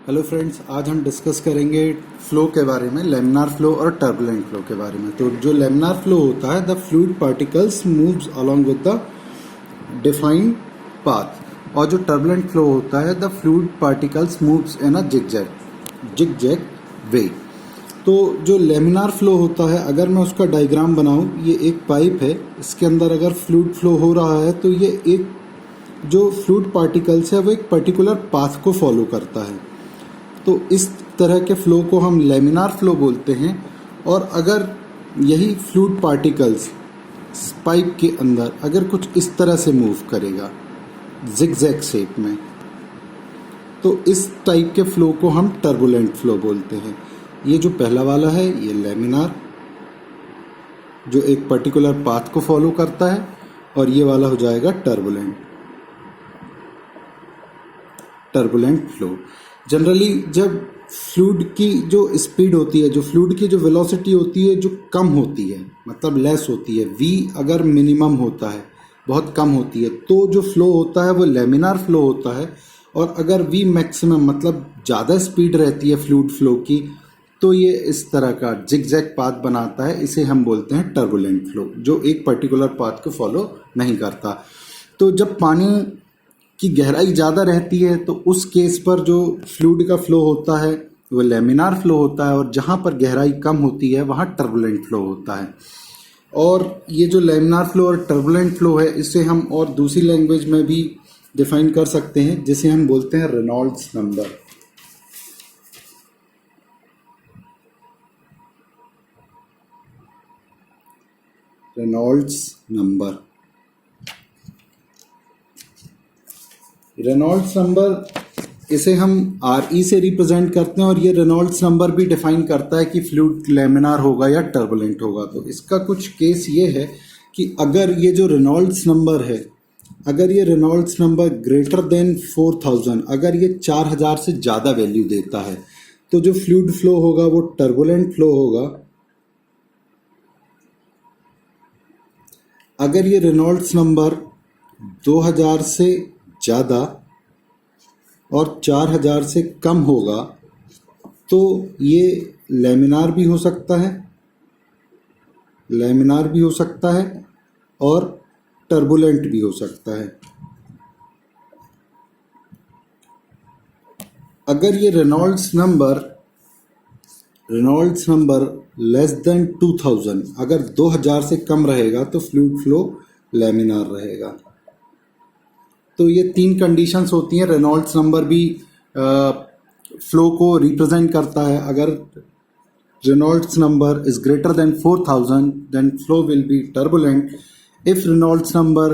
Hello friends, आज हम discuss करेंगे फ्लो के बारे में, लेमिनार फ्लो और टर्बुलेंट फ्लो के बारे में। तो जो लेमिनार फ्लो होता है, the fluid particles moves along with the defined path, और जो टर्बुलेंट फ्लो होता है, the fluid particles moves in a zigzag way. तो जो लेमिनार फ्लो होता है, अगर मैं उसका डायग्राम बनाऊं, ये एक पाइप है, इसके अंदर अगर फ्लूइड फ्लो हो रहा है तो ये एक जो फ्लूइड पार्टिकल्स है वो एक पर्टिकुलर पाथ को फॉलो करता है। तो इस तरह के फ्लो को हम लेमिनार फ्लो बोलते हैं। और अगर यही फ्लूइड पार्टिकल्स पाइप के अंदर अगर कुछ इस तरह से मूव करेगा जिगजैग शेप में, तो इस टाइप के फ्लो को हम टर्बुलेंट फ्लो बोलते हैं। ये जो पहला वाला है ये लेमिनार, जो एक पर्टिकुलर पाथ को फॉलो करता है, और ये वाला हो जाएगा टर्बुलेंट फ्लो। जनरली जब फ्लूइड की जो स्पीड होती है, जो फ्लूइड की जो वेलोसिटी होती है, जो कम होती है, मतलब लेस होती है, v अगर मिनिमम होता है, बहुत कम होती है, तो जो फ्लो होता है वो लेमिनार फ्लो होता है। और अगर v मैक्सिमम मतलब ज़्यादा स्पीड रहती है फ्लूइड फ्लो की, तो ये इस तरह का जिगजैग पाथ बनाता है। इसे हम बोलते हैं टर्बुलेंट फ्लो, जो एक पर्टिकुलर पाथ को फॉलो नहीं करता। तो जब पानी की गहराई ज़्यादा रहती है तो उस केस पर जो फ्लूइड का फ्लो होता है वो लेमिनार फ्लो होता है, और जहाँ पर गहराई कम होती है वहाँ टर्बुलेंट फ्लो होता है। और ये जो लेमिनार फ्लो और टर्बुलेंट फ्लो है, इसे हम और दूसरी लैंग्वेज में भी डिफाइन कर सकते हैं, जिसे हम बोलते हैं Reynolds number. Reynolds number Reynolds number इसे हम RE से रिप्रेजेंट करते हैं, और ये रेनॉल्ड्स नंबर भी डिफाइन करता है कि फ्लूइड लेमिनार होगा या टर्बुलेंट होगा। तो इसका कुछ केस ये है कि अगर ये जो रेनॉल्ड्स नंबर है, अगर ये रेनॉल्ड्स नंबर ग्रेटर देन 4000, अगर ये 4000 से ज़्यादा वैल्यू देता है, तो जो फ्लूइड फ्लो होगा वो टर्बुलेंट फ्लो होगा। अगर ये रेनॉल्ड्स नंबर 2000 से ज़्यादा और 4000 से कम होगा, तो ये लेमिनार भी हो सकता है, और टर्बुलेंट भी हो सकता है। अगर ये रेनॉल्ड्स नंबर लेस देन 2000, अगर 2000 से कम रहेगा तो फ्लूइड फ्लो लेमिनार रहेगा। तो ये तीन कंडीशंस होती हैं। रेनॉल्ड्स नंबर भी फ्लो को रिप्रेजेंट करता है। अगर Reynolds number is greater than 4000, then flow will be turbulent. If Reynolds number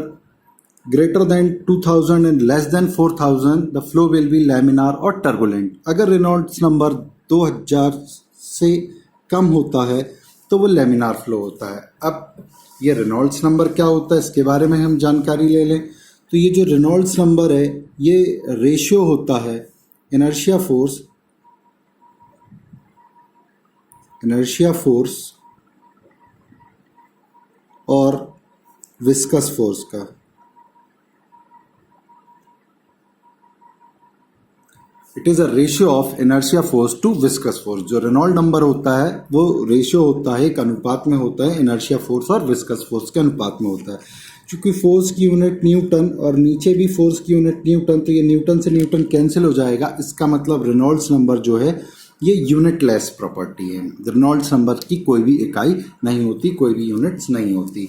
greater than 2000 and less than 4000, the flow will be laminar और टर्बुलेंट। अगर रेनॉल्ड्स नंबर 2000 से कम होता है तो वो लेमिनार फ्लो होता है। अब ये रेनॉल्ड्स नंबर क्या होता है, इसके बारे में हम जानकारी ले लें। तो ये जो रेनॉल्ड्स नंबर है, ये रेशियो होता है इनर्शिया फोर्स और विस्कस फोर्स का। It is a ratio of inertia force to viscous force. जो रेनॉल्ड नंबर होता है वो रेशियो होता है, एक अनुपात में होता है, इनर्शिया फोर्स और विस्कस फोर्स के अनुपात में होता है। क्योंकि फोर्स की यूनिट न्यूटन और नीचे भी फोर्स की यूनिट न्यूटन, तो ये न्यूटन से न्यूटन कैंसिल हो जाएगा। इसका मतलब रेनॉल्ड्स नंबर जो है ये यूनिटलेस प्रॉपर्टी है। रेनॉल्ड्स नंबर की कोई भी इकाई नहीं होती, कोई भी यूनिट्स नहीं होती।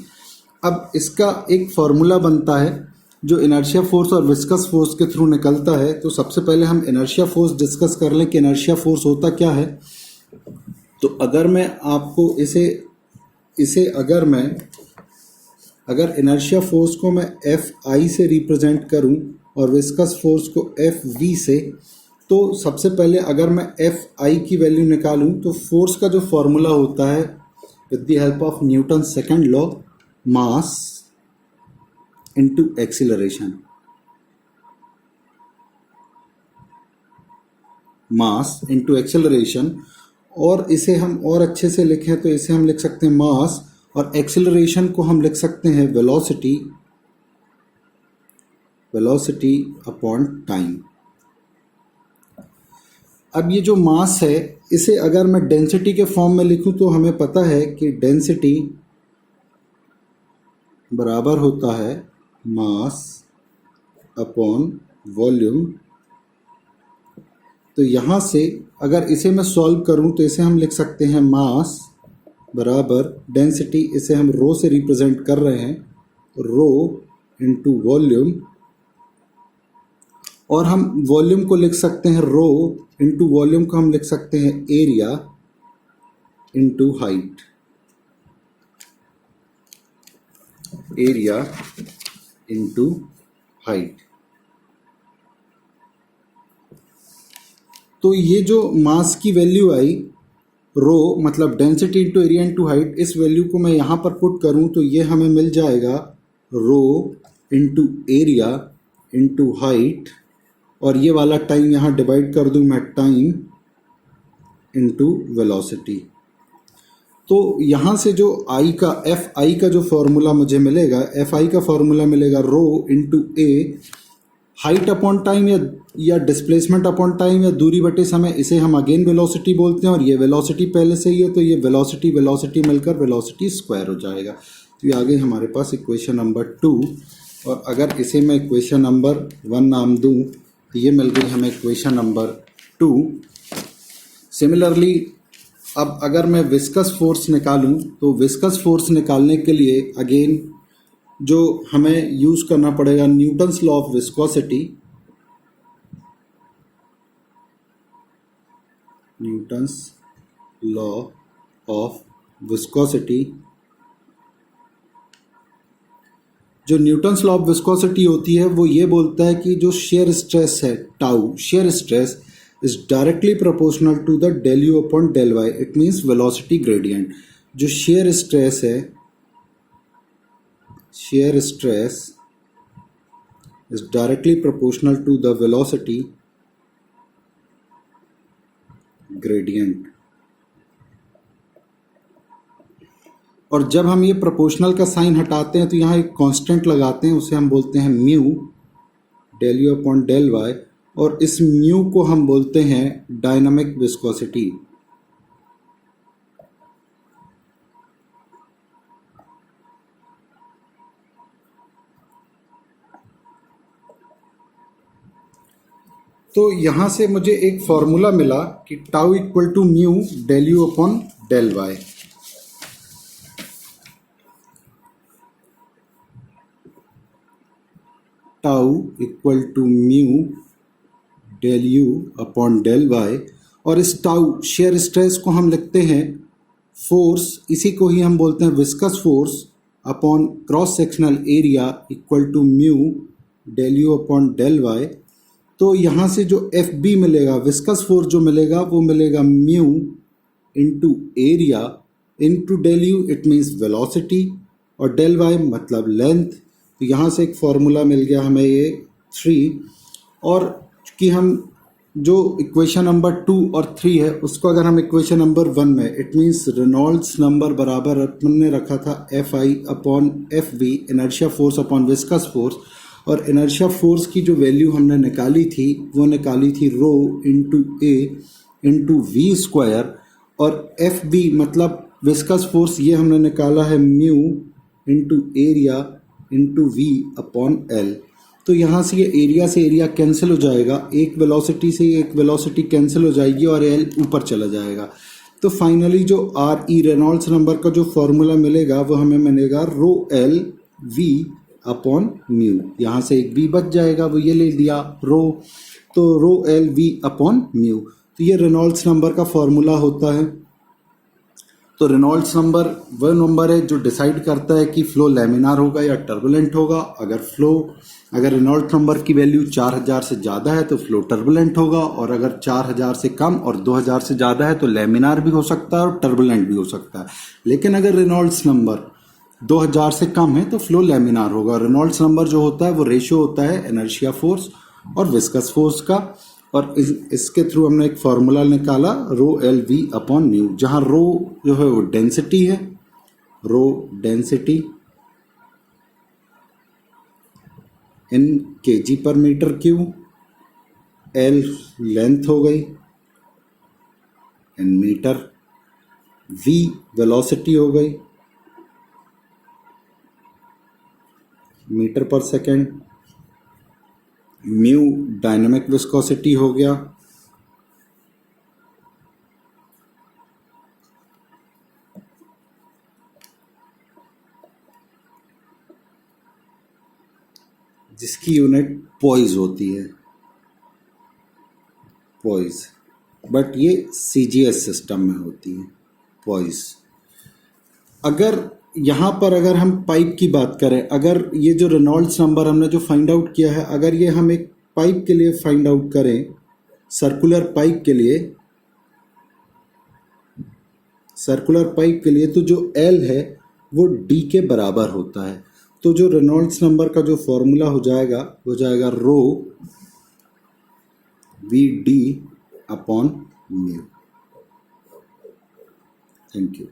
अब इसका एक फॉर्मूला बनता है जो इनर्शिया फोर्स और विस्कस फोर्स के थ्रू निकलता है। तो सबसे पहले हम इनर्शिया फोर्स डिस्कस कर लें कि इनर्शिया फोर्स होता क्या है। तो अगर मैं आपको इसे अगर इनर्शिया फोर्स को मैं Fi से रिप्रेजेंट करूं और विस्कस फोर्स को Fv से, तो सबसे पहले अगर मैं Fi की वैल्यू निकालूं तो फोर्स का जो फॉर्मूला होता है with the help of Newton second law, mass into acceleration. और इसे हम और अच्छे से लिखें तो इसे हम लिख सकते हैं मास, और एक्सीलरेशन को हम लिख सकते हैं वेलोसिटी अपॉन टाइम। अब ये जो मास है इसे अगर मैं डेंसिटी के फॉर्म में लिखूं तो हमें पता है कि डेंसिटी बराबर होता है मास अपॉन वॉल्यूम। तो यहाँ से अगर इसे मैं सॉल्व करूँ तो इसे हम लिख सकते हैं मास बराबर डेंसिटी, इसे हम रो से रिप्रेजेंट कर रहे हैं, रो इंटू वॉल्यूम, और हम वॉल्यूम को लिख सकते हैं रो इंटू वॉल्यूम को हम लिख सकते हैं area into height, area into height. तो ये जो मास की वैल्यू आई रो मतलब density into area into height, इस वैल्यू को मैं यहाँ पर पुट करूँ तो ये हमें मिल जाएगा rho into area into height, और ये वाला टाइम यहाँ डिवाइड कर दूँ मैं टाइम इंटू वेलोसिटी। तो यहाँ से जो आई का एफ आई का जो फॉर्मूला मुझे मिलेगा, एफ आई का फॉर्मूला मिलेगा rho into A height upon time या डिस्प्लेसमेंट अपॉन टाइम या दूरी बटे समय, इसे हम अगेन वेलोसिटी बोलते हैं, और ये वेलोसिटी पहले से ही है तो ये वेलोसिटी वेलोसिटी मिलकर वेलोसिटी स्क्वायर हो जाएगा। तो ये आ गई हमारे पास इक्वेशन नंबर 2, और अगर इसे मैं इक्वेशन नंबर 1 नाम दूं तो ये मिल गई हमें इक्वेशन नंबर 2। सिमिलरली अब अगर मैं विस्कस फोर्स निकालूं तो विस्कस फोर्स निकालने के लिए अगेन जो हमें यूज करना पड़ेगा Newton's law of viscosity, Newton's law of viscosity. जो न्यूटन्स लॉ ऑफ विस्कोसिटी होती है वो ये बोलता है कि जो शेयर स्ट्रेस है tau, shear stress is directly proportional to the del u upon del y, it means velocity gradient. जो शेयर स्ट्रेस है, shear stress is directly proportional to the velocity gradient। और जब हम ये प्रोपोर्शनल का sign हटाते हैं तो यहाँ एक कांस्टेंट लगाते हैं, उसे हम बोलते हैं mu del u upon del y, और इस म्यू को हम बोलते हैं डायनामिक विस्कोसिटी। तो यहाँ से मुझे एक फॉर्मूला मिला कि tau equal to mu del u upon del y. Tau equal to mu del u upon del y, और इस टाउ शेयर स्ट्रेस को हम लिखते हैं फोर्स, इसी को ही हम बोलते हैं viscous force upon cross sectional area equal to mu del u upon del y. तो यहाँ से जो एफ बी मिलेगा, विस्कस फोर्स जो मिलेगा वो मिलेगा mu into area into del u, it means velocity, और डेल वाई मतलब लेंथ। तो यहाँ से एक फॉर्मूला मिल गया हमें ये 3, और कि हम जो इक्वेशन नंबर 2 और 3 है उसको अगर हम इक्वेशन नंबर 1 में, इट मीन्स रेनॉल्ड्स नंबर बराबर अपन ने रखा था F I upon F B, inertia force upon viscous force, और इनर्शिया फोर्स की जो वैल्यू हमने निकाली थी वो निकाली थी rho into A into V square, और एफ बी मतलब विस्कस फोर्स ये हमने निकाला है mu into area into V upon L. तो यहाँ से ये एरिया से एरिया कैंसिल हो जाएगा, एक वेलोसिटी से एक वेलोसिटी कैंसिल हो जाएगी और एल ऊपर चला जाएगा। तो फाइनली जो आर ई रेनॉल्ड्स नंबर का जो फॉर्मूला मिलेगा वो हमें मिलेगा rho L V upon mu. यहाँ से एक बी बच जाएगा, वो ये ले लिया रो, तो rho L V upon mu. तो ये रेनॉल्ड्स नंबर का फॉर्मूला होता है। तो रेनॉल्ड्स नंबर वह नंबर है जो डिसाइड करता है कि फ्लो लैमिनार होगा या टर्बुलेंट होगा। अगर रेनॉल्ड्स नंबर की वैल्यू 4000 से ज़्यादा है तो फ्लो टर्बुलेंट होगा, और अगर 4000 से कम और 2000 से ज़्यादा है तो लैमिनार भी हो सकता है और टर्बुलेंट भी हो सकता है। लेकिन अगर रेनॉल्ड्स नंबर 2000 से कम है तो फ्लो लैमिनार होगा। रेनॉल्ड्स नंबर जो होता है वो रेशियो होता है इनर्शिया फोर्स और विस्कस फोर्स का, और इसके थ्रू हमने एक फॉर्मूला निकाला rho L V upon mu, जहाँ रो जो है वो डेंसिटी है, रो डेंसिटी इन केजी पर मीटर क्यूब, एल लेंथ हो गई इन मीटर, v वेलोसिटी हो गई मीटर पर सेकेंड, म्यू डायनामिक विस्कोसिटी हो गया, जिसकी यूनिट पॉइज होती है, पॉइज, बट ये सीजीएस सिस्टम में होती है पॉइज। अगर यहाँ पर अगर हम पाइप की बात करें, अगर ये जो रेनॉल्ड्स नंबर हमने जो फाइंड आउट किया है, अगर ये हम एक पाइप के लिए फाइंड आउट करें, सर्कुलर पाइप के लिए, तो जो L है वो D के बराबर होता है। तो जो रेनॉल्ड्स नंबर का जो फॉर्मूला हो जाएगा रो VD upon mu. Thank you.